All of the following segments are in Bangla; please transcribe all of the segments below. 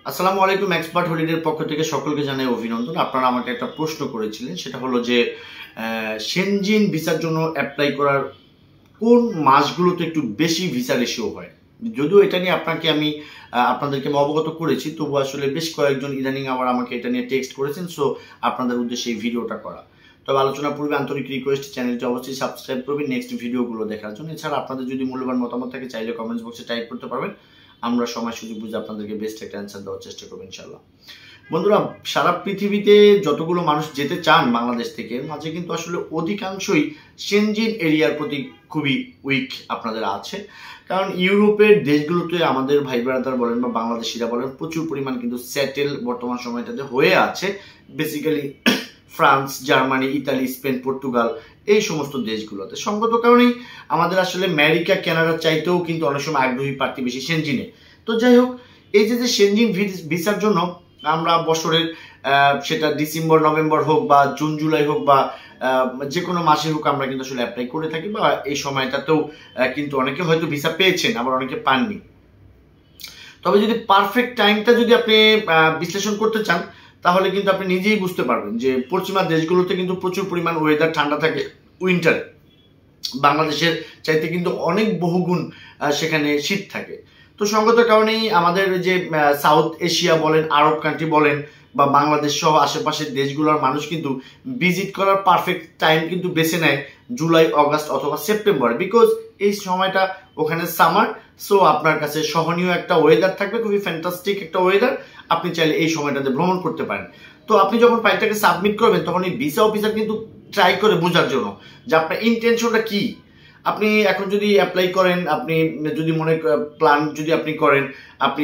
আসসালামু আলাইকুম। এক্সপার্ট হলিডের পক্ষ থেকে সকলকে জানাই অভিনন্দন। আপনারা আমাকে একটা প্রশ্ন করেছিলেন, সেটা হলো যে সেনজিন ভিসার জন্য অ্যাপ্লাই করার কোন মাসগুলোতে একটু বেশি ভিসা রেশিও হয়। যদিও এটা নিয়ে আমি আপনাদেরকে অবগত করেছি, তবু আসলে বেশ কয়েকজন ইদানিং আবার আমাকে এটা নিয়ে টেক্সট করেছেন, সো আপনাদের উদ্দেশ্যে এই ভিডিওটা করা। তবে আলোচনা পূর্বে আন্তরিক রিকোয়েস্ট, চ্যানেলটি অবশ্যই সাবস্ক্রাইব করবেন নেক্সট ভিডিওগুলো দেখার জন্য। এছাড়া আপনাদের যদি মূল্যবান মতামত থাকে চাইলে কমেন্টস বক্সে টাইপ করতে পারবেন। আমরা সময় সুযোগ বুঝে আপনাদেরকে বেস্ট একটা অ্যান্সার দেওয়ার চেষ্টা করবো ইনশাল্লাহ। বন্ধুরা, সারা পৃথিবীতে যতগুলো মানুষ যেতে চান বাংলাদেশ থেকে, মাঝে কিন্তু আসলে অধিকাংশই সেনজিন এরিয়ার প্রতি খুবই উইক আপনাদের আছে। কারণ ইউরোপের দেশগুলোতে আমাদের ভাই ব্রাদার বলেন বা বাংলাদেশিরা বলেন, প্রচুর পরিমাণ কিন্তু সেটেল বর্তমান সময়টাতে হয়ে আছে। Basically France, Germany, Italy, Spain, Portugal, এই সমস্ত দেশগুলোতে। সঙ্গত কারণেই আমাদের আসলে আমেরিকা, কানাডার চাইতেও কিন্তু অনেক সময় আগ্রহী প্রার্থী বেশি সেনজিনে। তো যাই হোক, এই যে সেনজিন ভিসার জন্য আমরা বছরের সেটা ডিসেম্বর, নভেম্বর হোক বা জুন, জুলাই হোক বা যে কোনো মাসে হোক, আমরা কিন্তু আসলে অ্যাপ্লাই করে থাকি, বা এই সময়টাতেও কিন্তু অনেকে হয়তো ভিসা পেয়েছেন, আবার অনেকে পাননি। তবে যদি পারফেক্ট টাইমটা যদি আপনি বিশ্লেষণ করতে চান, তাহলে কিন্তু আপনি নিজেই বুঝতে পারবেন যে পশ্চিমা দেশগুলোতে কিন্তু প্রচুর পরিমাণ ওয়েদার ঠান্ডা থাকে উইন্টারে। বাংলাদেশের চাইতে কিন্তু অনেক বহুগুণ সেখানে শীত থাকে। তো সঙ্গত কারণেই আমাদের যে সাউথ এশিয়া বলেন, আরব কান্ট্রি বলেন, বা বাংলাদেশ সহ আশেপাশের দেশগুলোর মানুষ কিন্তু ভিজিট করার পারফেক্ট টাইম কিন্তু বেছে নেয় জুলাই, অগাস্ট অথবা সেপ্টেম্বর, বিকজ এই সময়টা ওখানে সামার। সো আপনার কাছে সহনীয় একটা ওয়েদার থাকবে, খুবই ফ্যান্টাস্টিক একটা ওয়েদার। আপনি চাইলে এই সময়টাতে ভ্রমণ করতে পারেন। তো আপনি যখন ফাইলটাকে সাবমিট করবেন, তখন এই ভিসা অফিসার কিন্তু ট্রাই করে বোঝার জন্য যে আপনার ইন্টেনশনটা কি। আপনি এখন যদি অ্যাপ্লাই করেন, আপনি যদি প্ল্যান যদি আপনি করেন, আপনি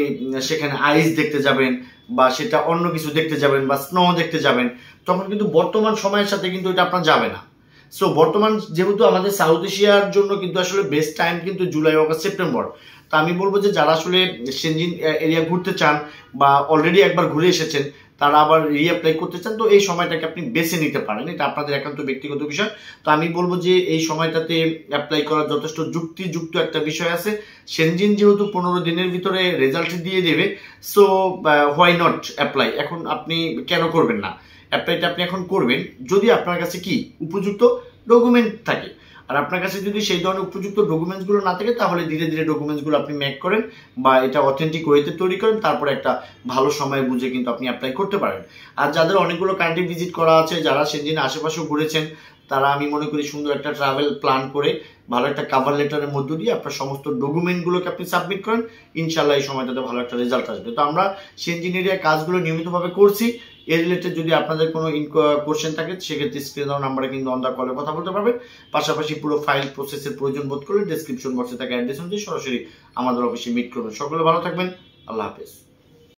সেখানে আইস দেখতে যাবেন বা সেটা অন্য কিছু দেখতে যাবেন বা স্নো দেখতে যাবেন, তখন কিন্তু বর্তমান সময়ের সাথে কিন্তু এটা আপনার যাবে না। সো বর্তমান যেহেতু আমাদের সাউথ এশিয়ার জন্য কিন্তু আসলে বেস্ট টাইম কিন্তু জুলাই, অগাস্ট, সেপ্টেম্বর। তো আমি বলবো যে যারা আসলে সেনজিন এরিয়া ঘুরতে চান বা অলরেডি একবার ঘুরে এসেছেন, তারা আবার রিঅ্যাপ্লাই করতে চান, তো এই সময়টাকে আপনি বেছে নিতে পারেন। এটা আপনাদের একান্ত ব্যক্তিগত বিষয়। তো আমি বলবো যে এই সময়টাতে অ্যাপ্লাই করার যথেষ্ট যুক্তিযুক্ত একটা বিষয় আছে। সেনজিন যেহেতু 15 দিনের ভিতরে রেজাল্ট দিয়ে দেবে, সো হোয়াই নট অ্যাপ্লাই। এখন আপনি কেন করবেন না? অ্যাপ্লাইটা আপনি এখন করবেন যদি আপনার কাছে কি উপযুক্ত ডকুমেন্ট থাকে। আর আপনার কাছে যদি সেই ধরনের উপযুক্ত ডকুমেন্টসগুলো না থাকে, তাহলে ধীরে ধীরে ডকুমেন্টসগুলো আপনি মেক করেন বা এটা অথেন্টিক ওয়েতে তৈরি করেন, তারপরে একটা ভালো সময় বুঝে কিন্তু আপনি অ্যাপ্লাই করতে পারেন। আর যাদের অনেকগুলো কান্ট্রি ভিজিট করা আছে, যারা সেনজিনের আশেপাশেও ঘুরেছেন, তারা আমি মনে করি সুন্দর একটা ট্রাভেল প্ল্যান করে ভালো একটা কাভার লেটারের মধ্য দিয়ে আপনার সমস্ত ডকুমেন্টগুলোকে আপনি সাবমিট করেন, ইনশাল্লাহ এই সময়টাতে ভালো একটা রেজাল্ট আসবে। তো আমরা সেনজিন এরিয়ার কাজগুলো নিয়মিতভাবে করছি। এর রিলেটেড যদি আপনাদের কোনো কোশ্চেন থাকে, সেক্ষেত্রে স্ক্রিন দেওয়া নাম্বারে কিন্তু অন দ্য কলে কথা বলতে পারবেন। পাশাপাশি পুরো ফাইল প্রসেসের প্রয়োজন বোধ করলে ডেসক্রিপশন বক্সে থাকা অ্যাড্রেস অনুযায়ী সরাসরি আমাদের অফিসে মিট করবেন। সকলে ভালো থাকবেন। আল্লাহ হাফেজ।